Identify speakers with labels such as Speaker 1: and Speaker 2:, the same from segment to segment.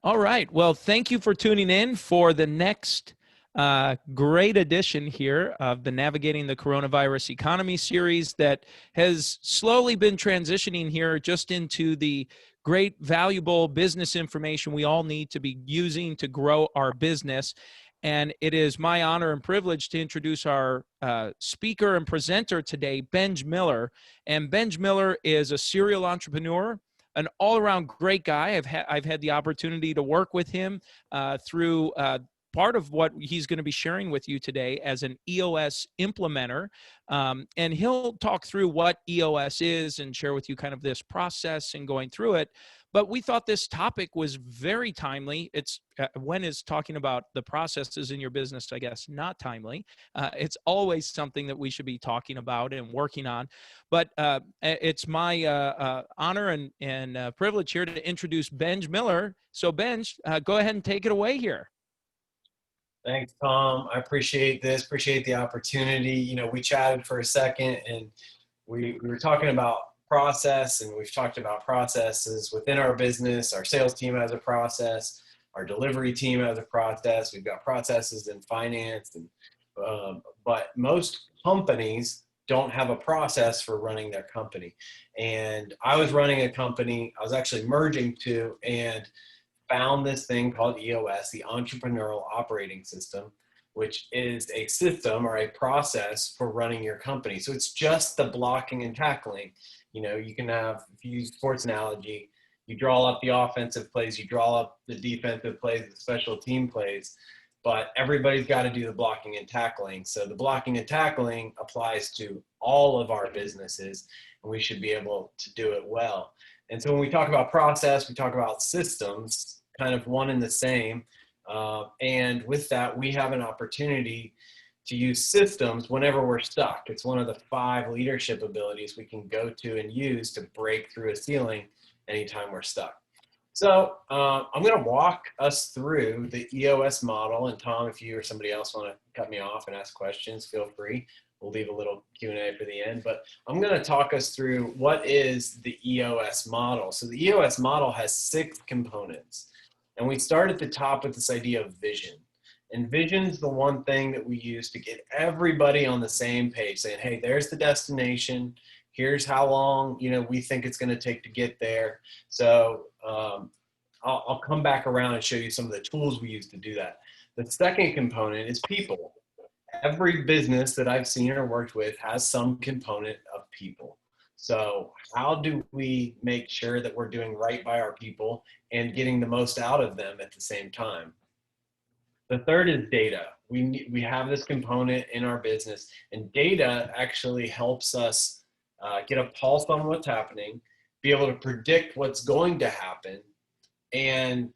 Speaker 1: All right. Well, thank you for tuning in for the next great edition here of the Navigating the Coronavirus Economy series that has slowly been transitioning here just into the great, valuable business information we all need to be using to grow our business. And it is my honor and privilege to introduce our speaker and presenter today, Benj Miller. And Benj Miller is a serial entrepreneur, an all-around great guy. I've had the opportunity to work with him through part of what he's going to be sharing with you today as an EOS implementer. And he'll talk through what EOS is and share with you kind of this process and going through it. But we thought this topic was very timely. It's when is talking about the processes in your business, I guess, not timely. It's always something that we should be talking about and working on. But it's my honor and privilege here to introduce Benj Miller. So Benj, go ahead and take it away here.
Speaker 2: Thanks, Tom. I appreciate this, appreciate the opportunity. You know, we chatted for a second and we were talking about process, and we've talked about processes within our business. Our sales team has a process, our delivery team has a process. We've got processes in finance, and but most companies don't have a process for running their company. And I was running a company, I was actually merging two, and found this thing called EOS, the Entrepreneurial Operating System, which is a system or a process for running your company. So it's just the blocking and tackling. You know, you can have, if you use sports analogy, you draw up the offensive plays, you draw up the defensive plays, the special team plays, but everybody's got to do the blocking and tackling. So the blocking and tackling applies to all of our businesses, and we should be able to do it well. And so when we talk about process, we talk about systems, kind of one and the same. And with that, we have an opportunity to use systems whenever we're stuck. It's one of the 5 leadership abilities we can go to and use to break through a ceiling anytime we're stuck. So I'm going to walk us through the EOS model. And Tom, if you or somebody else want to cut me off and ask questions, feel free. We'll leave a little Q&A for the end. But I'm going to talk us through what is the EOS model. So the EOS model has 6 components. And we start at the top with this idea of vision. And vision's the one thing that we use to get everybody on the same page, saying, hey, there's the destination. Here's how long, you know, we think it's going to take to get there. So I'll come back around and show you some of the tools we use to do that. The second component is people. Every business that I've seen or worked with has some component of people. So how do we make sure that we're doing right by our people and getting the most out of them at the same time? The third is data. We have this component in our business, and data actually helps us get a pulse on what's happening, be able to predict what's going to happen. And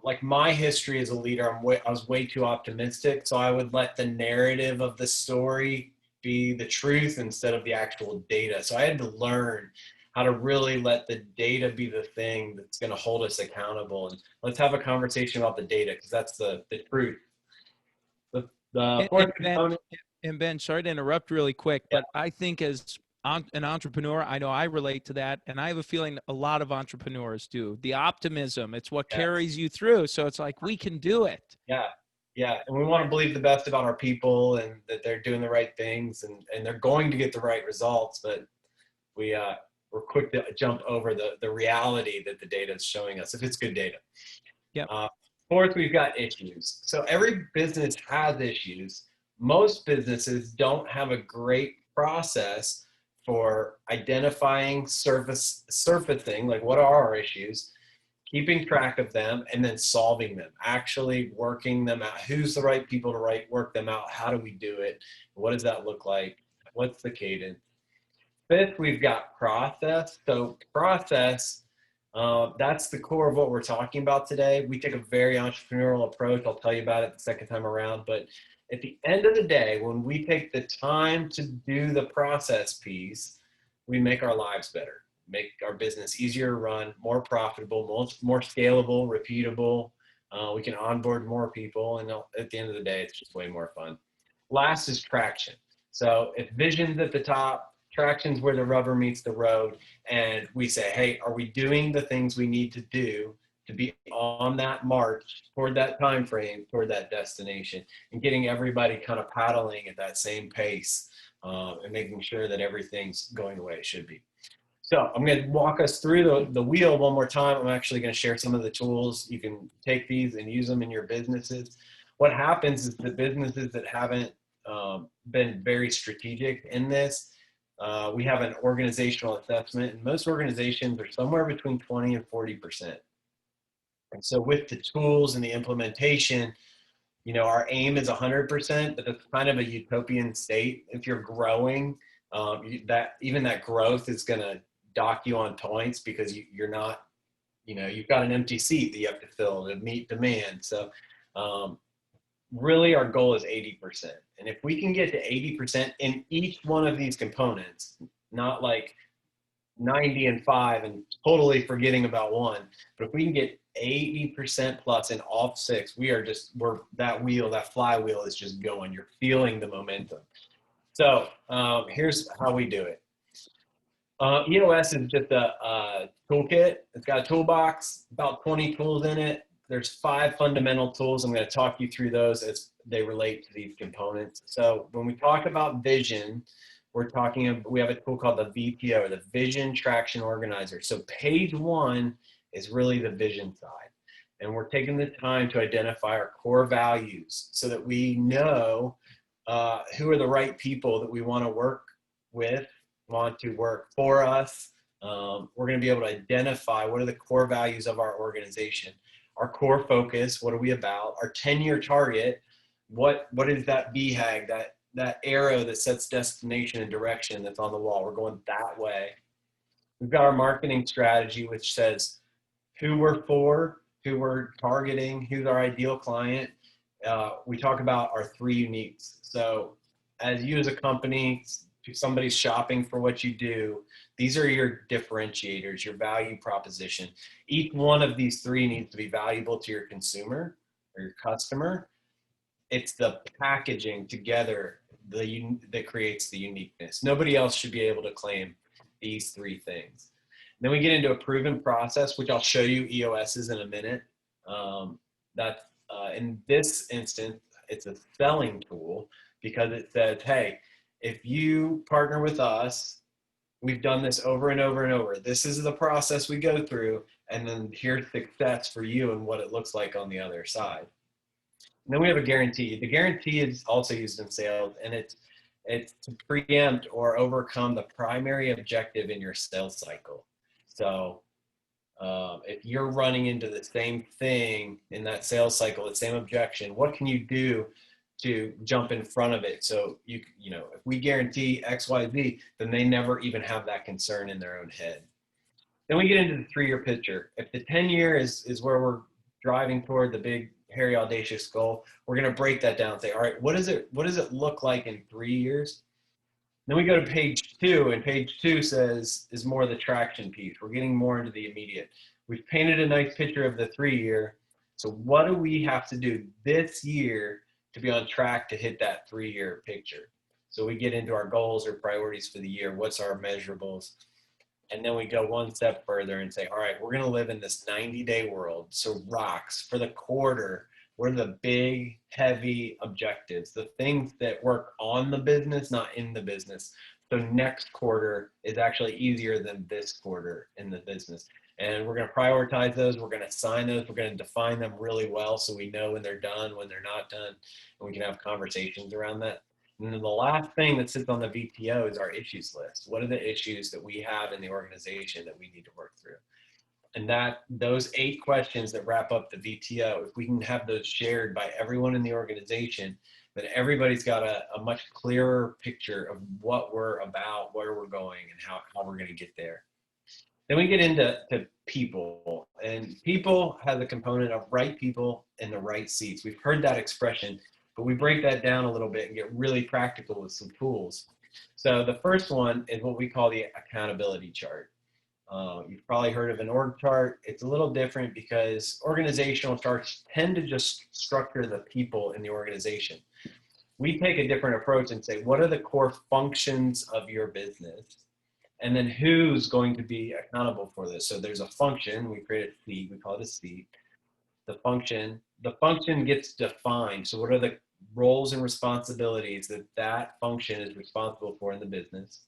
Speaker 2: like my history as a leader, I was way too optimistic. So I would let the narrative of the story be the truth instead of the actual data. So I had to learn how to really let the data be the thing that's going to hold us accountable. And let's have a conversation about the data, because that's the truth. The fourth component.
Speaker 1: And Ben, sorry to interrupt really quick, but I think as an entrepreneur, I know I relate to that, and I have a feeling a lot of entrepreneurs do. The optimism, it's what carries you through. So it's like, we can do it.
Speaker 2: Yeah, and we want to believe the best about our people and that they're doing the right things and they're going to get the right results, but we're quick to jump over the reality that the data is showing us, if it's good data.
Speaker 1: Yep.
Speaker 2: Fourth, we've got issues. So every business has issues. Most businesses don't have a great process for identifying, surfacing, like what are our issues, keeping track of them, and then solving them, actually working them out. Who's the right people to work them out? How do we do it? What does that look like? What's the cadence? Fifth, we've got process. So process, that's the core of what we're talking about today. We take a very entrepreneurial approach. I'll tell you about it the second time around. But at the end of the day, when we take the time to do the process piece, we make our lives better, make our business easier to run, more profitable, more scalable, repeatable. We can onboard more people. And at the end of the day, it's just way more fun. Last is traction. So if vision's at the top, traction's where the rubber meets the road, and we say, hey, are we doing the things we need to do to be on that march toward that time frame, toward that destination, and getting everybody kind of paddling at that same pace, and making sure that everything's going the way it should be. So I'm going to walk us through the wheel one more time. I'm actually going to share some of the tools. You can take these and use them in your businesses. What happens is the businesses that haven't been very strategic in this, we have an organizational assessment, and most organizations are somewhere between 20 and 40%. And so with the tools and the implementation, you know, our aim is 100%, but it's kind of a utopian state. If you're growing, that even that growth is going to dock you on points because you're not, you know, you've got an empty seat that you have to fill to meet demand. So really our goal is 80%. And if we can get to 80% in each one of these components, not like 90 and 5 and totally forgetting about one, but if we can get 80% plus in all 6, we're that wheel, that flywheel is just going. You're feeling the momentum. So here's how we do it. EOS is just a toolkit. It's got a toolbox, about 20 tools in it. There's 5 fundamental tools. I'm going to talk you through those as they relate to these components. So when we talk about vision, we have a tool called the VTO, the Vision Traction Organizer. So page 1 is really the vision side. And we're taking the time to identify our core values so that we know who are the right people that we want to work with, want to work for us. We're going to be able to identify what are the core values of our organization, our core focus, what are we about, our 10-year target, what is that BHAG, that arrow that sets destination and direction that's on the wall. We're going that way. We've got our marketing strategy, which says who we're for, who we're targeting, who's our ideal client. We talk about our 3 uniques. So as you as a company, if somebody's shopping for what you do, these are your differentiators, your value proposition. Each one of these 3 needs to be valuable to your consumer or your customer. It's the packaging together that creates the uniqueness. Nobody else should be able to claim these 3 things. Then we get into a proven process, which I'll show you EOS's in a minute. In this instance, it's a selling tool because it says, hey, if you partner with us, we've done this over and over and over. This is the process we go through, and then here's success for you and what it looks like on the other side. And then we have a guarantee. The guarantee is also used in sales, and it's to preempt or overcome the primary objective in your sales cycle. So if you're running into the same thing in that sales cycle, the same objection, what can you do to jump in front of it? So you know, if we guarantee X, Y, Z, then they never even have that concern in their own head. Then we get into the 3-year picture. If the 10-year is where we're driving toward the big, hairy, audacious goal, we're going to break that down and say, all right, what does it look like in 3 years? Then we go to page 2, and page 2 is more the traction piece. We're getting more into the immediate. We've painted a nice picture of the 3-year. So what do we have to do this year to be on track to hit that 3-year picture? So we get into our goals or priorities for the year. What's our measurables? And then we go one step further and say, all right, we're going to live in this 90-day world. So rocks for the quarter. What are the big, heavy objectives? The things that work on the business, not in the business. So next quarter is actually easier than this quarter in the business. And we're going to prioritize those. We're going to assign those. We're going to define them really well so we know when they're done, when they're not done, and we can have conversations around that. And then the last thing that sits on the VTO is our issues list. What are the issues that we have in the organization that we need to work through? And those 8 questions that wrap up the VTO, if we can have those shared by everyone in the organization, then everybody's got a much clearer picture of what we're about, where we're going, and how we're going to get there. Then we get into people, and people has a component of right people in the right seats. We've heard that expression, but we break that down a little bit and get really practical with some tools. So the first one is what we call the accountability chart. You've probably heard of an org chart. It's a little different because organizational charts tend to just structure the people in the organization. We take a different approach and say, what are the core functions of your business? And then who's going to be accountable for this? So there's a function, we create a seat, we call it a seat. The function gets defined. So what are the roles and responsibilities that that function is responsible for in the business?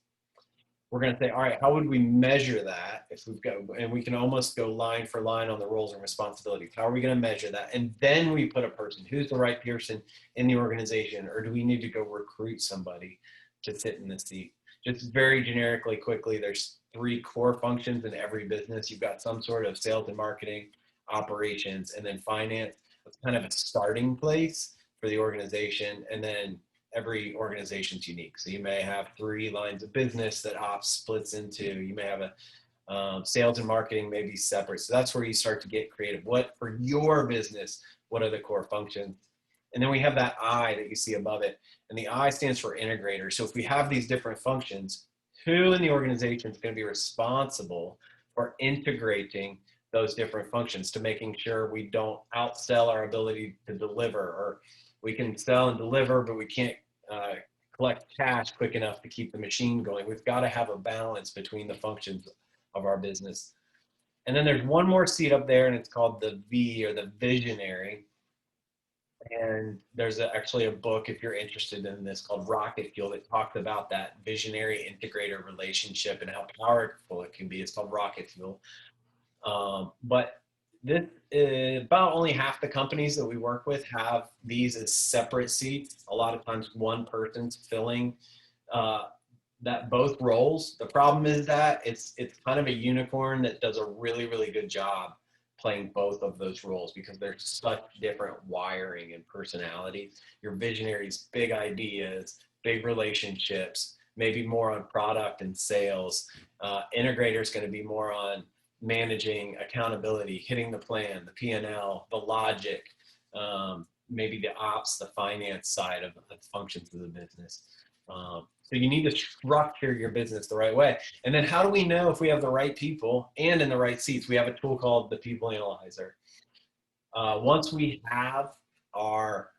Speaker 2: We're going to say, all right, how would we measure that if we've got, and we can almost go line for line on the roles and responsibilities. How are we going to measure that? And then we put a person, who's the right person in the organization, or do we need to go recruit somebody to sit in the seat? Just very generically, quickly, there's 3 core functions in every business. You've got some sort of sales and marketing, operations, and then finance. It's kind of a starting place for the organization. And then every organization's unique. So you may have 3 lines of business that ops splits into. You may have a sales and marketing may be separate. So that's where you start to get creative. What for your business? What are the core functions? And then we have that I that you see above it. And the I stands for integrator. So if we have these different functions, who in the organization is going to be responsible for integrating those different functions to making sure we don't outsell our ability to deliver, or we can sell and deliver, but we can't collect cash quick enough to keep the machine going. We've got to have a balance between the functions of our business. And then there's one more seat up there, and it's called the V, or the visionary. And there's actually a book, if you're interested in this, called Rocket Fuel, that talks about that visionary integrator relationship and how powerful it can be. It's called Rocket Fuel. But this is about only half the companies that we work with have these as separate seats. A lot of times one person's filling that both roles. The problem is that it's kind of a unicorn that does a really, really good job playing both of those roles because there's such different wiring and personality. Your visionaries, big ideas, big relationships, maybe more on product and sales. Integrator is going to be more on managing accountability, hitting the plan, the P&L, the logic, maybe the ops, the finance side of the functions of the business. So you need to structure your business the right way. And then how do we know if we have the right people and in the right seats? We have a tool called the People Analyzer. Once we have our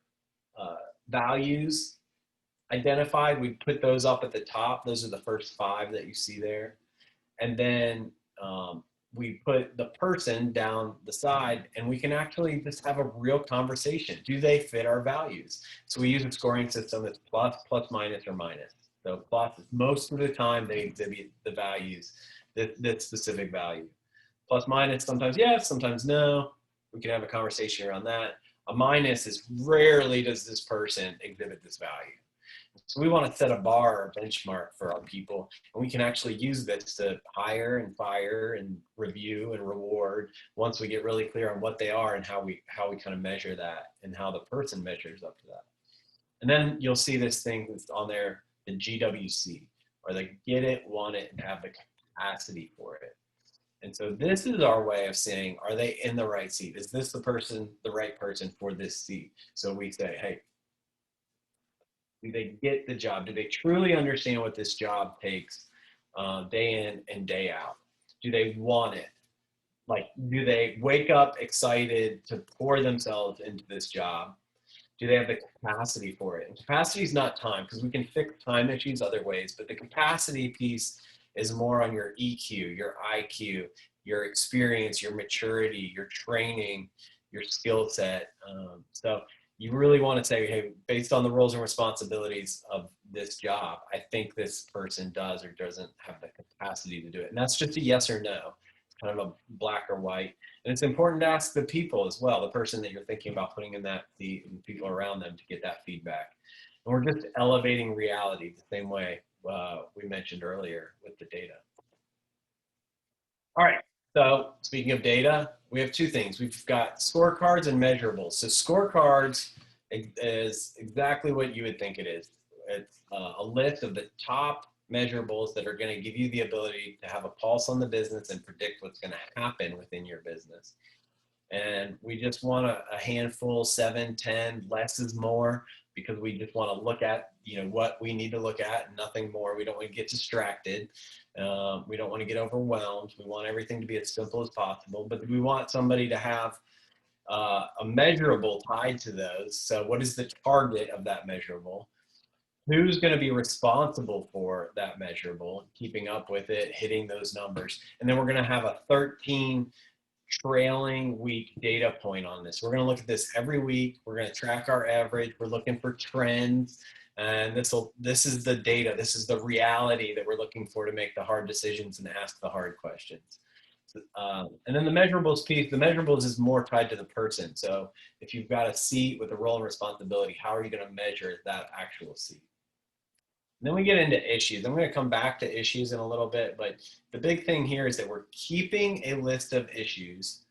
Speaker 2: values identified, we put those up at the top. Those are the first 5 that you see there. And then we put the person down the side, and we can actually just have a real conversation. Do they fit our values? So we use a scoring system that's plus, minus, or minus. So plus, most of the time they exhibit the values, that specific value. Plus, minus, sometimes yes, sometimes no. We can have a conversation around that. A minus is rarely does this person exhibit this value. So we want to set a bar, a benchmark for our people, and we can actually use this to hire and fire and review and reward once we get really clear on what they are and how we kind of measure that and how the person measures up to that. And then you'll see this thing that's on there, the GWC, or the get it, want it, and have the capacity for it. And so this is our way of saying, are they in the right seat? Is this the person, the right person for this seat? So we say, hey, do they get the job? Do they truly understand what this job takes day in and day out? Do they want it? Like, do they wake up excited to pour themselves into this job? Do they have the capacity for it? And capacity is not time, because we can fix time issues other ways, but the capacity piece is more on your EQ, your IQ, your experience, your maturity, your training, your skill set. So you really want to say, hey, based on the roles and responsibilities of this job, I think this person does or doesn't have the capacity to do it. And that's just a yes or no. It's kind of a black or white. And it's important to ask the people as well, the person that you're thinking about putting in that seat and people around them to get that feedback. And we're just elevating reality the same way we mentioned earlier with the data. All right. So speaking of data, we have 2 things. We've got scorecards and measurables. So scorecards is exactly what you would think it is. It's a list of the top measurables that are going to give you the ability to have a pulse on the business and predict what's going to happen within your business. And we just want a handful, 7, 10, less is more, because we just want to look at, what we need to look at and nothing more. We don't want to get distracted. We don't want to get overwhelmed. We want everything to be as simple as possible, but we want somebody to have a measurable tied to those. So what is the target of that measurable? who's going to be responsible for that measurable, keeping up with it, hitting those numbers. And then we're going to have a 13 trailing week data point on this. We're going to look at this every week. We're going to track our average. We're looking for trends. And this is the data. This is the reality that we're looking for to make the hard decisions and ask the hard questions. And then the measurables piece, the measurables is more tied to the person. So if you've got a seat with a role and responsibility, how are you going to measure that actual seat? And then we get into issues. I'm going to come back to issues in a little bit, but the big thing here is that we're keeping a list of issues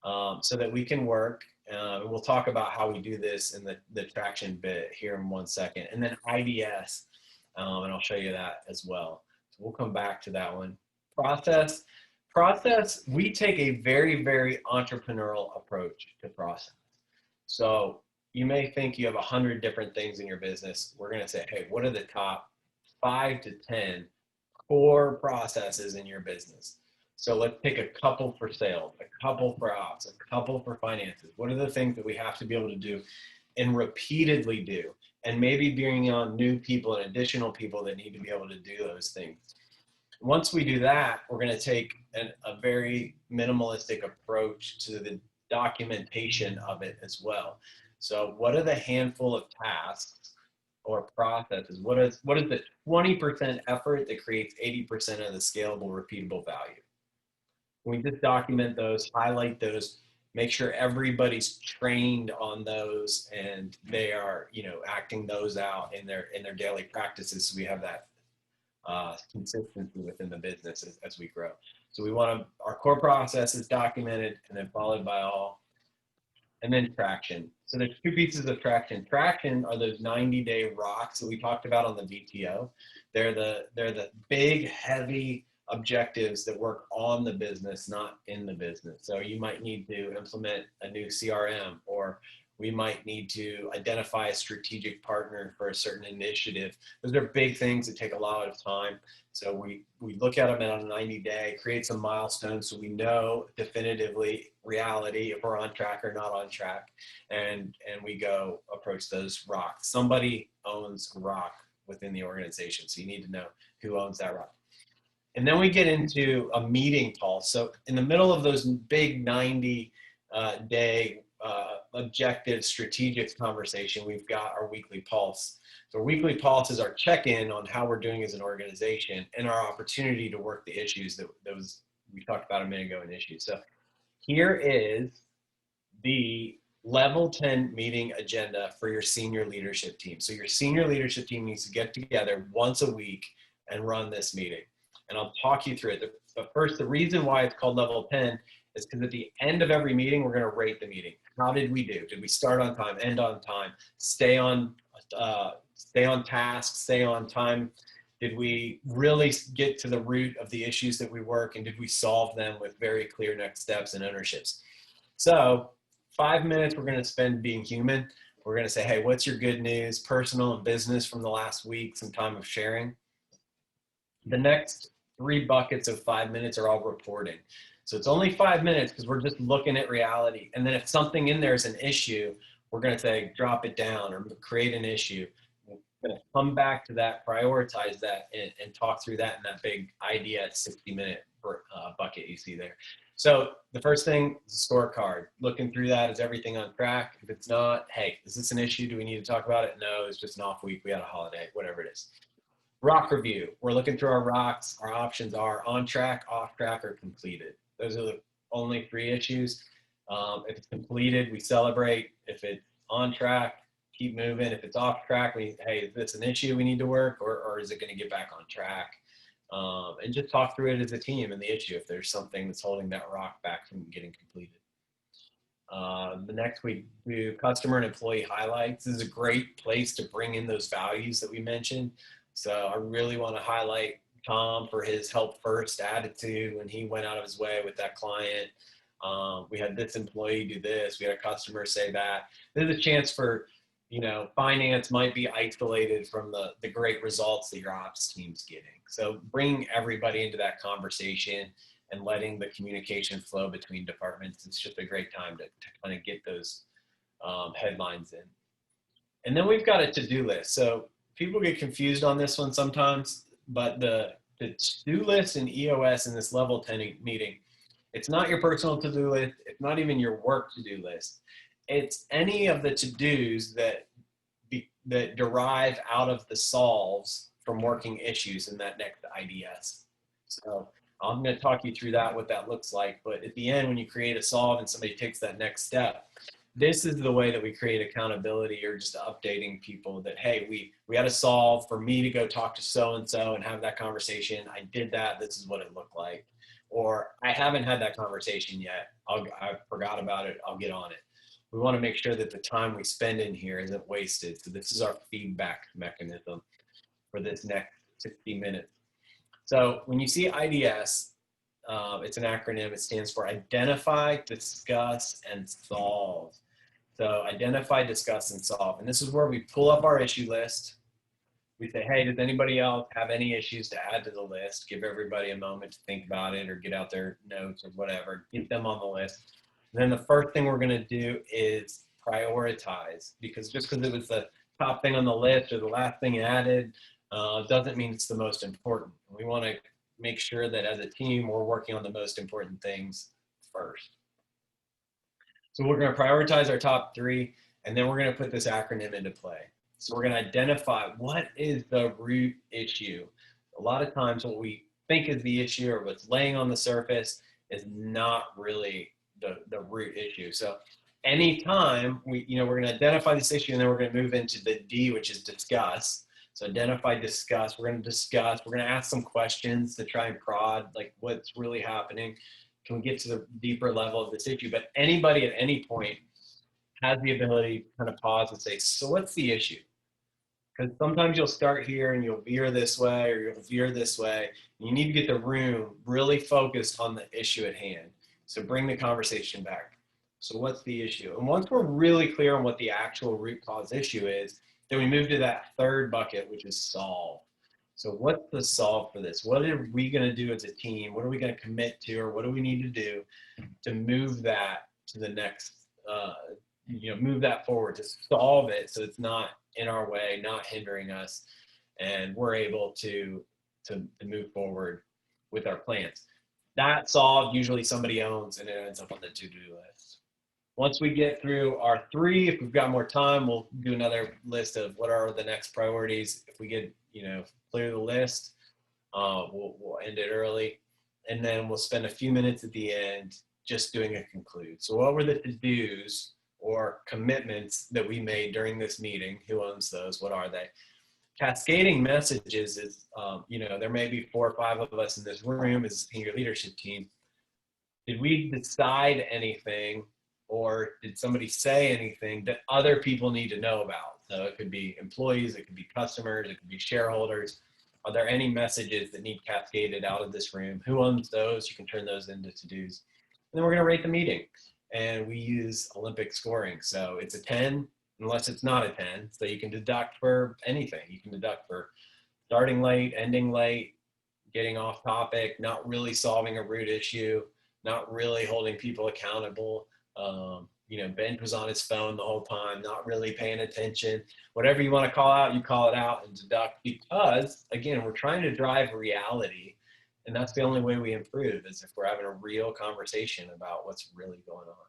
Speaker 2: so that we can work. And we'll talk about how we do this in the traction bit here in 1 second. And then IDS, and I'll show you that as well. So we'll come back to that one. Process, we take a very, very entrepreneurial approach to process. So you may think you have 100 different things in your business. We're going to say, hey, what are the top 5 to 10 core processes in your business? So let's pick a couple for sales, a couple for ops, a couple for finances. What are the things that we have to be able to do and repeatedly do? And maybe bringing on new people and additional people that need to be able to do those things. Once we do that, we're going to take a very minimalistic approach to the documentation of it as well. So what are the handful of tasks or processes? What is the 20% effort that creates 80% of the scalable, repeatable value? We just document those, highlight those, make sure everybody's trained on those and they are, acting those out in their daily practices. So we have that consistency within the business as we grow. So we want our core processes documented and then followed by all. And then traction. So there's 2 pieces of traction. Traction are those 90-day rocks that we talked about on the VTO. They're the big, heavy objectives that work on the business, not in the business. So you might need to implement a new CRM, or we might need to identify a strategic partner for a certain initiative. Those are big things that take a lot of time. So we look at them on a 90-day, create some milestones so we know definitively reality if we're on track or not on track, and we go approach those rocks. Somebody owns a rock within the organization, so you need to know who owns that rock. And then we get into a meeting pulse. So in the middle of those big 90-day objective strategic conversation, we've got our weekly pulse. So weekly pulse is our check-in on how we're doing as an organization and our opportunity to work the issues that we talked about a minute ago in issues. So here is the level 10 meeting agenda for your senior leadership team. So your senior leadership team needs to get together once a week and run this meeting. And I'll talk you through it. But first, the reason why it's called level 10 is because at the end of every meeting, we're going to rate the meeting. How did we do? Did we start on time, end on time, stay on task, stay on time? Did we really get to the root of the issues that we work, and did we solve them with very clear next steps and ownerships? So 5 minutes we're going to spend being human. We're going to say, hey, what's your good news, personal and business from the last week, some time of sharing. The next 3 buckets of 5 minutes are all reporting. So it's only 5 minutes because we're just looking at reality. And then if something in there is an issue, we're going to say, drop it down or create an issue. We're going to come back to that, prioritize that, and talk through that in that big idea 60-minute bucket you see there. So the first thing is a scorecard. Looking through that, is everything on track? If it's not, hey, is this an issue? Do we need to talk about it? No, it's just an off week. We had a holiday, whatever it is. Rock review. We're looking through our rocks. Our options are on track, off track, or completed. Those are the only 3 issues. If it's completed, we celebrate. If it's on track, keep moving. If it's off track, hey, is this an issue we need to work, or is it going to get back on track? And just talk through it as a team and the issue if there's something that's holding that rock back from getting completed. The next we do customer and employee highlights. This is a great place to bring in those values that we mentioned. So I really want to highlight Tom for his help first attitude when he went out of his way with that client. We had this employee do this. We had a customer say that. There's a chance for, finance might be isolated from the great results that your ops team's getting. So bring everybody into that conversation and letting the communication flow between departments. It's just a great time to kind of get those headlines in. And then we've got a to-do list. So people get confused on this one sometimes, but the to-do list and EOS in this level 10 meeting, it's not your personal to-do list. It's not even your work to-do list. It's any of the to-dos that derive out of the solves from working issues in that next IDS. So I'm going to talk you through that, what that looks like. But at the end, when you create a solve and somebody takes that next step, this is the way that we create accountability, or just updating people that, hey, we had a solve for me to go talk to so-and-so and have that conversation. I did that. This is what it looked like. Or I haven't had that conversation yet. I forgot about it. I'll get on it. We want to make sure that the time we spend in here isn't wasted. So this is our feedback mechanism for this next 60 minutes. So when you see IDS, it's an acronym. It stands for Identify, Discuss, and Solve. So identify, discuss, and solve. And this is where we pull up our issue list. We say, hey, does anybody else have any issues to add to the list? Give everybody a moment to think about it, or get out their notes or whatever, get them on the list. And then the first thing we're going to do is prioritize, because just because it was the top thing on the list or the last thing added doesn't mean it's the most important. We want to make sure that as a team, we're working on the most important things first. So we're going to prioritize our top 3, and then we're going to put this acronym into play. So we're going to identify what is the root issue. A lot of times what we think is the issue, or what's laying on the surface, is not really the root issue. So anytime we're going to identify this issue, and then we're going to move into the D, which is discuss. So identify, discuss. We're going to discuss. We're going to ask some questions to try and prod, like, what's really happening. Can we get to the deeper level of this issue? But anybody at any point has the ability to kind of pause and say, so what's the issue? Because sometimes you'll start here and you'll veer this way, or you'll veer this way. You need to get the room really focused on the issue at hand. So bring the conversation back. So what's the issue? And once we're really clear on what the actual root cause issue is, then we move to that third bucket, which is solve. So what's the solve for this? What are we going to do as a team? What are we going to commit to, or what do we need to do to move that to the next, move that forward, to solve it so it's not in our way, not hindering us, and we're able to move forward with our plans. That solve usually somebody owns, and it ends up on the to-do list. Once we get through our 3, if we've got more time, we'll do another list of what are the next priorities. If we get, clear the list, we'll end it early, and then we'll spend a few minutes at the end just doing a conclude. So what were the to-dos or commitments that we made during this meeting? Who owns those? What are they? Cascading messages is, there may be 4 or 5 of us in this room as a senior leadership team. Did we decide anything, or did somebody say anything that other people need to know about? So it could be employees, it could be customers, it could be shareholders. Are there any messages that need cascaded out of this room? Who owns those? You can turn those into to-dos. And then we're going to rate the meeting. And we use Olympic scoring. So it's a 10, unless it's not a 10. So you can deduct for anything. You can deduct for starting late, ending late, getting off topic, not really solving a root issue, not really holding people accountable. Benj was on his phone the whole time, not really paying attention. Whatever you want to call out, you call it out and deduct, because, again, we're trying to drive reality. And that's the only way we improve, is if we're having a real conversation about what's really going on.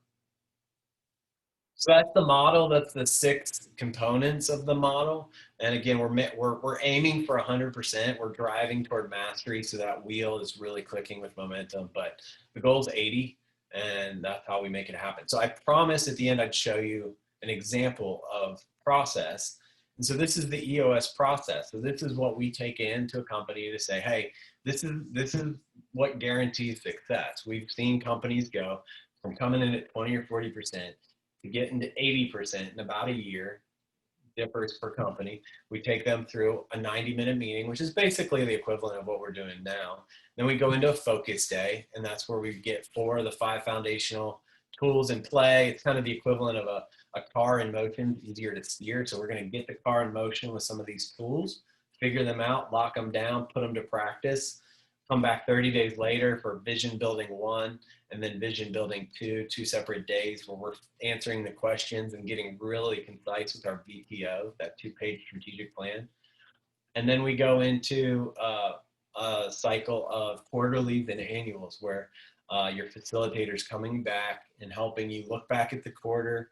Speaker 2: So that's the model. That's the 6 components of the model. And again, we're aiming for 100%. We're driving toward mastery, so that wheel is really clicking with momentum. But the goal is 80, and that's how we make it happen. So I promised at the end I'd show you an example of process. And so this is the EOS process. So this is what we take into a company to say, hey, this is what guarantees success. We've seen companies go from coming in at 20 or 40% to getting to 80% in about a year. Differs per company. We take them through a 90-minute meeting, which is basically the equivalent of what we're doing now. Then we go into a focus day, and that's where we get 4 of the 5 foundational tools in play. It's kind of the equivalent of a car in motion, easier to steer. So we're going to get the car in motion with some of these tools, figure them out, lock them down, put them to practice, come back 30 days later for vision building 1, and then vision building 2 separate days where we're answering the questions and getting really concise with our VTO, that 2-page strategic plan. And then we go into a cycle of quarterlies and annuals where your facilitator's coming back and helping you look back at the quarter,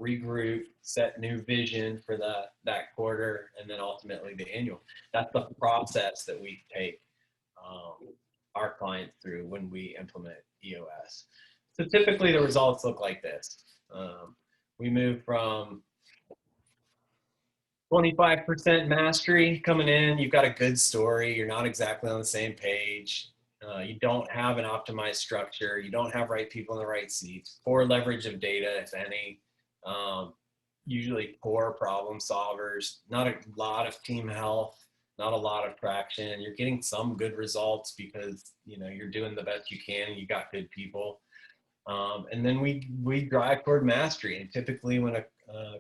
Speaker 2: regroup, set new vision for that quarter, and then ultimately the annual. That's the process that we take our clients through when we implement EOS. So typically the results look like this. We move from 25% mastery coming in. You've got a good story. You're not exactly on the same page. You don't have an optimized structure. You don't have right people in the right seats. Poor leverage of data, if any. Usually poor problem solvers. Not a lot of team health. Not a lot of traction. You're getting some good results because you're doing the best you can. You got good people. And then we drive toward mastery. And typically when a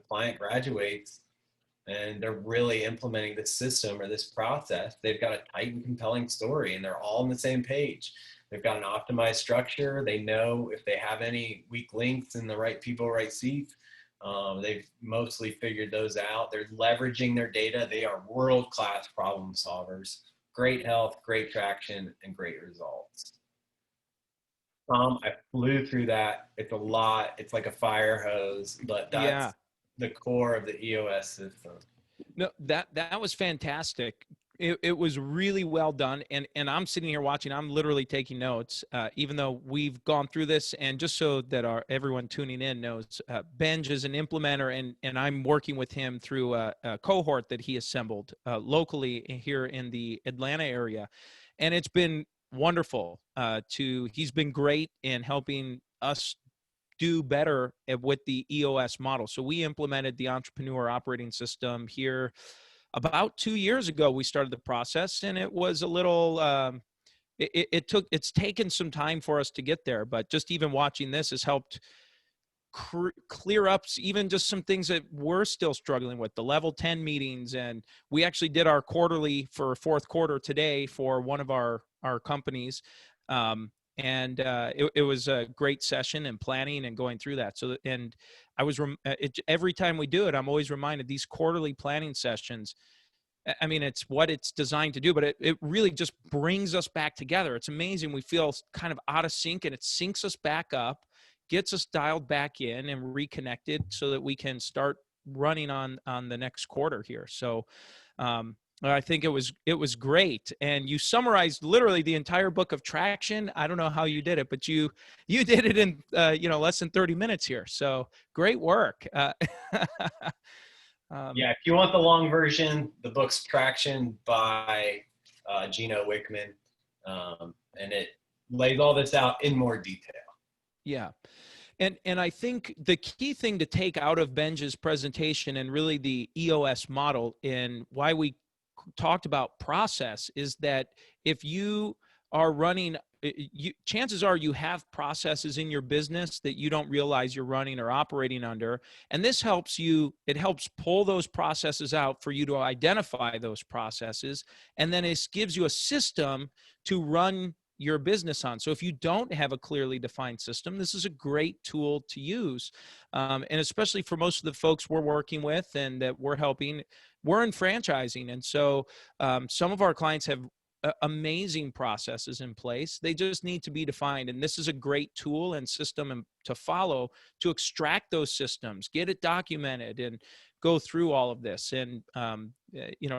Speaker 2: client graduates, and they're really implementing this system or this process, they've got a tight and compelling story, and they're all on the same page. They've got an optimized structure. They know if they have any weak links in the right people, right seats. They've mostly figured those out. They're leveraging their data. They are world-class problem solvers. Great health, great traction, and great results. I flew through that. It's a lot. It's like a fire hose, but that's the core of the EOS system.
Speaker 1: No, that was fantastic. It was really well done. And I'm sitting here watching, I'm literally taking notes, even though we've gone through this. And just so that everyone tuning in knows, Benj is an implementer, and I'm working with him through a cohort that he assembled locally here in the Atlanta area. And it's been wonderful. He's been great in helping us do better with the EOS model. So we implemented the entrepreneur operating system here about 2 years ago. We started the process, and it was a little, it's taken some time for us to get there, but just even watching this has helped clear up even just some things that we're still struggling with, the level 10 meetings. And we actually did our quarterly for fourth quarter today for one of our companies. It was a great session and planning and going through that. So, and I was, every time we do it, I'm always reminded these quarterly planning sessions, I mean, it's what it's designed to do, but it really just brings us back together. It's amazing. We feel kind of out of sync, and it syncs us back up, gets us dialed back in and reconnected so that we can start running on the next quarter here. So, I think it was great. And you summarized literally the entire book of Traction. I don't know how you did it, but you did it in less than 30 minutes here. So great work.
Speaker 2: Yeah, if you want the long version, the book's Traction by Gino Wickman, and it lays all this out in more detail.
Speaker 1: Yeah. And I think the key thing to take out of Benj's presentation and really the EOS model and why we talked about process is that if you are running, chances are you have processes in your business that you don't realize you're running or operating under. And this helps it helps pull those processes out for you to identify those processes. And then it gives you a system to run your business on. So if you don't have a clearly defined system, this is a great tool to use. And especially for most of the folks we're working with and that we're helping, we're in franchising. And so some of our clients have amazing processes in place. They just need to be defined. And this is a great tool and system to follow to extract those systems, get it documented, and go through all of this. And,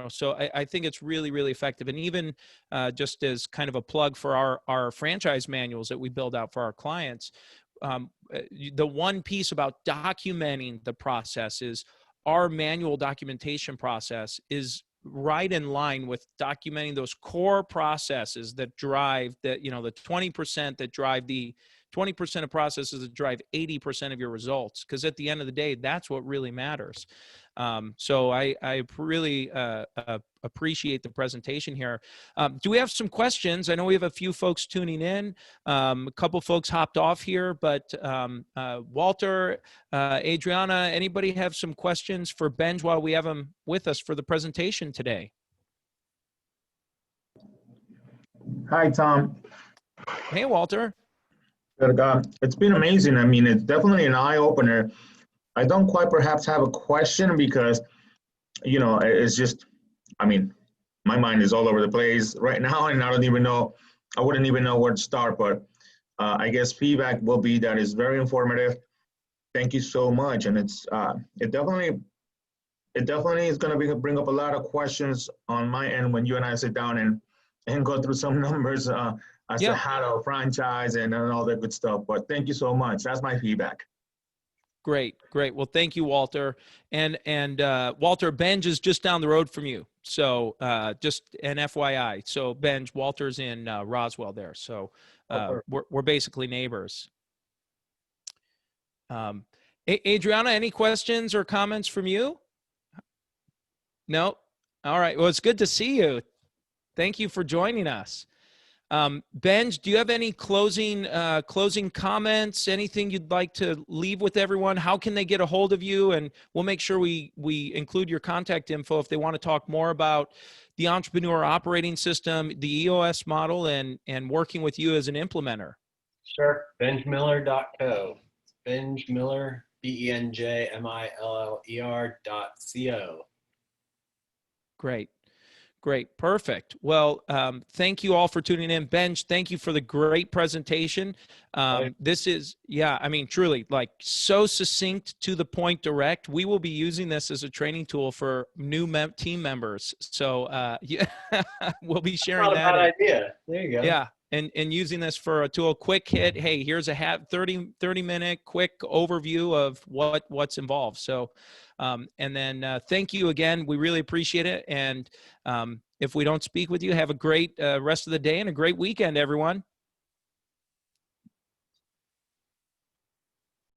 Speaker 1: so I think it's really, really effective. And even just as kind of a plug for our franchise manuals that we build out for our clients, the one piece about documenting the process is our manual documentation process is right in line with documenting those core processes that drive the 20% that drive the 20% of processes that drive 80% of your results. Because at the end of the day, that's what really matters. So I really appreciate the presentation here. Do we have some questions? I know we have a few folks tuning in. A couple folks hopped off here, but Walter, Adriana, anybody have some questions for Benj while we have him with us for the presentation today?
Speaker 3: Hi, Tom.
Speaker 1: Hey, Walter.
Speaker 3: It's been amazing. I mean, it's definitely an eye-opener. I don't quite perhaps have a question because, it's just, I mean, my mind is all over the place right now, and I wouldn't even know where to start. But I guess feedback will be that it's very informative. Thank you so much, and it definitely is going to bring up a lot of questions on my end when you and I sit down and go through some numbers as to how to franchise and all that good stuff. But thank you so much. That's my feedback.
Speaker 1: Great, great. Well, thank you, Walter. And Walter, Benj is just down the road from you. So just an FYI. So Benj, Walter's in Roswell there. So we're basically neighbors. Adriana, any questions or comments from you? No? All right. Well, it's good to see you. Thank you for joining us. Benj, do you have any closing comments? Anything you'd like to leave with everyone? How can they get a hold of you? And we'll make sure we include your contact info if they want to talk more about the entrepreneur operating system, the EOS model, and working with you as an implementer.
Speaker 2: Sure. benjmiller.co. Benj Miller, BenjMiller.co.
Speaker 1: Great. Great. Perfect. Well, thank you all for tuning in. Benj, thank you for the great presentation. This is, I mean, truly like so succinct, to the point, direct. We will be using this as a training tool for new team members. So we'll be sharing that.
Speaker 2: Not a bad idea. There you go.
Speaker 1: Yeah. And using this for a tool, quick hit. Hey, here's a 30-minute quick overview of what's involved. So, and then thank you again. We really appreciate it. And if we don't speak with you, have a great rest of the day and a great weekend, everyone.